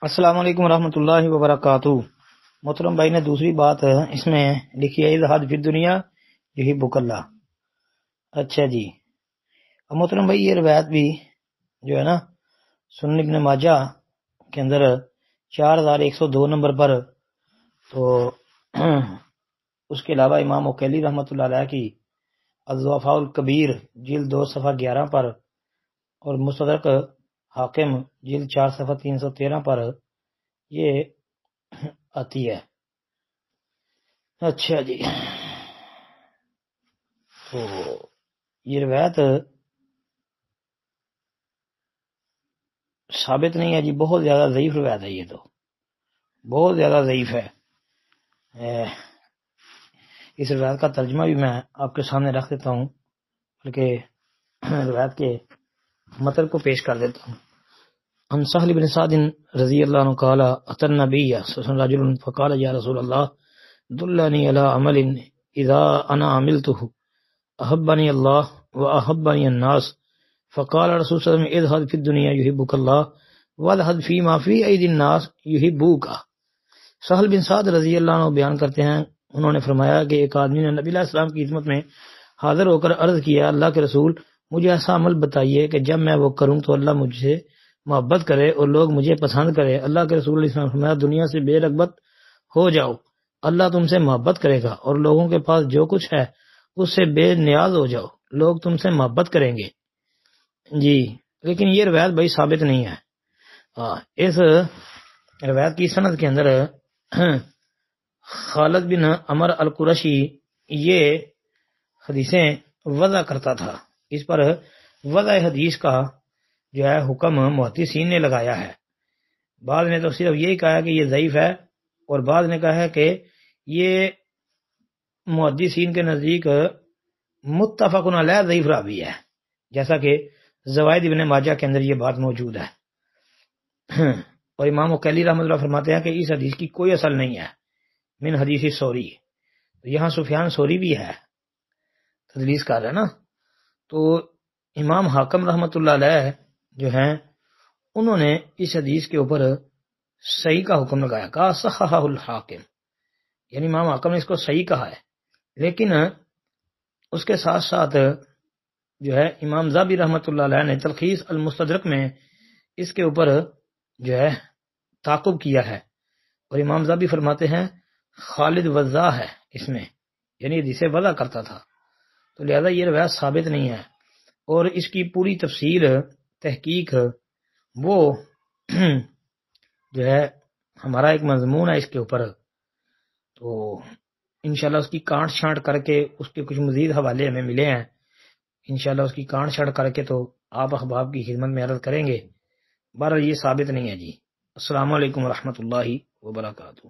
السلام علیکم ورحمۃ اللہ وبرکاتہ۔ محترم بھائی نے دوسری بات اس میں لکھی ہے اذہد فی الدنیا یحبک اللہ۔ اچھا جی، اب محترم بھائی یہ روایت بھی جو ہے نا سنن ابن ماجہ کے اندر 4102 نمبر پر، تو اس کے علاوہ امام عقیلی رحمۃ اللہ علیہ کی الضعفاء الکبیر جلد 2 صفحہ 11 پر، اور مستدرک حاکم جلد 4 صفحہ 313 پر یہ آتی ہے۔ اچھا جی، تو یہ روایت ثابت نہیں ہے جی، بہت زیادہ ضعیف روایت ہے، یہ تو بہت زیادہ ضعیف ہے۔ اس روایت کا ترجمہ بھی میں آپ کے سامنے رکھ دیتا ہوں، بلکہ روایت کے متن کو پیش کر دیتا ہوں۔ عن سہل بن سعد رضی اللہ عنہ قال اتى النبي صلی اللہ علیہ وسلم فقال یا رسول اللہ دلنی علی عمل اذا انا عملته احبنی اللہ واحبنی الناس فقال رسول صلی اللہ علیہ وسلم اذهب في الدنيا يحبك الله واذهب فيما في ايدي الناس يحبوك۔ سہل بن سعد رضی اللہ عنہ بیان کرتے ہیں، انہوں نے فرمایا کہ ایک آدمی نے نبی علیہ السلام کی خدمت میں حاضر ہو کر عرض کیا، اللہ کے رسول مجھے ایسا عمل بتائیے کہ جب میں وہ کروں تو اللہ مجھ سے محبت کرے اور لوگ مجھے پسند کرے۔ اللہ کے رسول علیہ السلام نے فرمایا دنیا سے بے رغبت ہو جاؤ، اللہ تم سے محبت کرے گا، اور لوگوں کے پاس جو کچھ ہے اس سے بے نیاز ہو جاؤ، لوگ تم سے محبت کریں گے جی۔ لیکن یہ روایت بھائی ثابت نہیں ہے۔ اس روایت کی سند کے اندر خالد بن عمر القرشی یہ حدیثیں وضع کرتا تھا، اس پر وضع حدیث کا جو ہے حکم محدثین نے لگایا ہے۔ بعض نے تو صرف یہی کہا کہ یہ ضعیف ہے، اور بعض نے کہا ہے کہ یہ محدثین کے نزدیک متفق علیہ ضعیف راوی ہے، جیسا کہ زوائد ابن ماجہ کے اندر یہ بات موجود ہے۔ اور امام عقیلی رحمۃ اللہ فرماتے ہیں کہ اس حدیث کی کوئی اصل نہیں ہے، من حدیث ثوری، یہاں سفیان ثوری بھی ہے، تدلیس کر رہا ہے نا۔ تو امام حاکم رحمۃ اللہ علیہ جو ہیں انہوں نے اس حدیث کے اوپر صحیح کا حکم لگایا، کہا صححہ الحاکم، یعنی امام حاکم نے اس کو صحیح کہا ہے۔ لیکن اس کے ساتھ ساتھ جو ہے امام ذہبی رحمۃ اللہ علیہ نے تلخیص المستدرک میں اس کے اوپر جو ہے تعقب کیا ہے، اور امام ذہبی فرماتے ہیں خالد وضاح ہے اس میں، یعنی جسے وضع کرتا تھا، تو لہذا یہ روایت ثابت نہیں ہے۔ اور اس کی پوری تفصیل تحقیق وہ جو ہے ہمارا ایک مضمون ہے اس کے اوپر، تو انشاءاللہ اس کی کانٹ چھانٹ کر کے اس کے کچھ مزید حوالے ہمیں ملے ہیں، انشاءاللہ اس کی کانٹ چھانٹ کر کے تو آپ احباب کی خدمت میں عرض کریں گے۔ بہرحال یہ ثابت نہیں ہے جی۔ السلام علیکم ورحمۃ اللہ وبرکاتہ۔